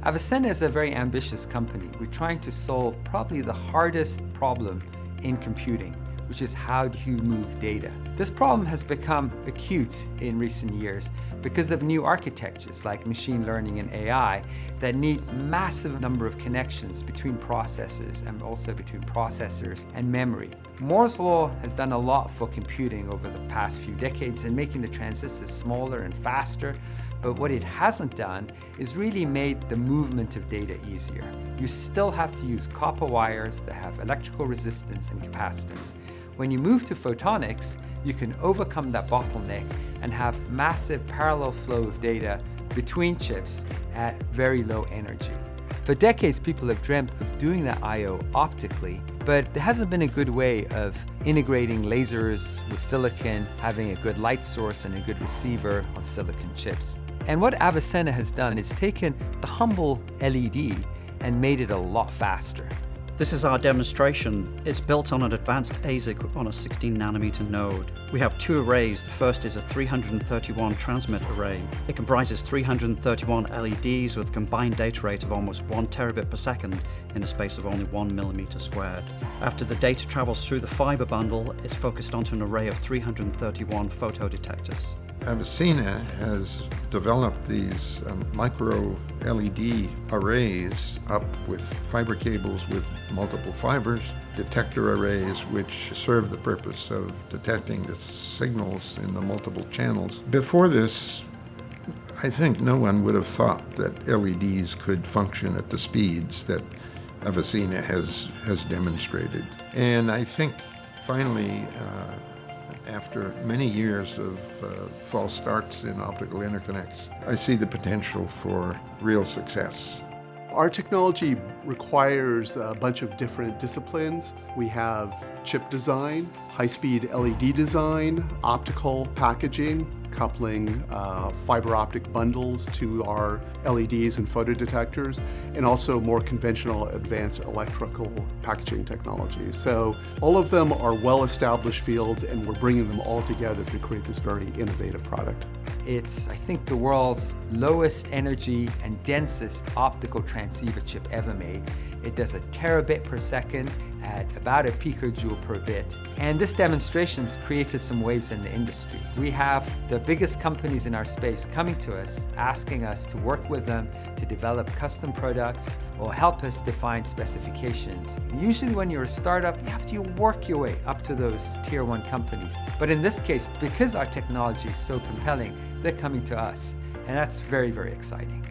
Avicena is a very ambitious company. We're trying to solve probably the hardest problem in computing, which is how do you move data? This problem has become acute in recent years because of new architectures like machine learning and AI that need massive number of connections between processes and also between processors and memory. Moore's law has done a lot for computing over the past few decades in making the transistors smaller and faster, but what it hasn't done is really made the movement of data easier. You still have to use copper wires that have electrical resistance and capacitance. When you move to photonics, you can overcome that bottleneck and have massive parallel flow of data between chips at very low energy. For decades, people have dreamt of doing that I/O optically, but there hasn't been a good way of integrating lasers with silicon, having a good light source and a good receiver on silicon chips. And what Avicena has done is taken the humble LED and made it a lot faster. This is our demonstration. It's built on an advanced ASIC on a 16nm node. We have two arrays. The first is a 331 transmit array. It comprises 331 LEDs with a combined data rate of almost 1 terabit per second in a space of only 1 millimeter squared. After the data travels through the fiber bundle, it's focused onto an array of 331 photodetectors. Avicena has developed these micro LED arrays up with fiber cables with multiple fibers, detector arrays which serve the purpose of detecting the signals in the multiple channels. Before this, I think no one would have thought that LEDs could function at the speeds that Avicena has demonstrated. And I think finally, after many years of false starts in optical interconnects, I see the potential for real success. Our technology requires a bunch of different disciplines. We have chip design, high-speed LED design, optical packaging, coupling fiber optic bundles to our LEDs and photodetectors, and also more conventional advanced electrical packaging technology. So all of them are well-established fields, and we're bringing them all together to create this very innovative product. It's, I think, the world's lowest energy and densest optical transceiver chip ever made. It does a terabit per second at about a picojoule per bit. And this demonstration's created some waves in the industry. We have the biggest companies in our space coming to us, asking us to work with them to develop custom products or help us define specifications. Usually when you're a startup, you have to work your way up to those tier 1 companies. But in this case, because our technology is so compelling, they're coming to us. And that's very, very exciting.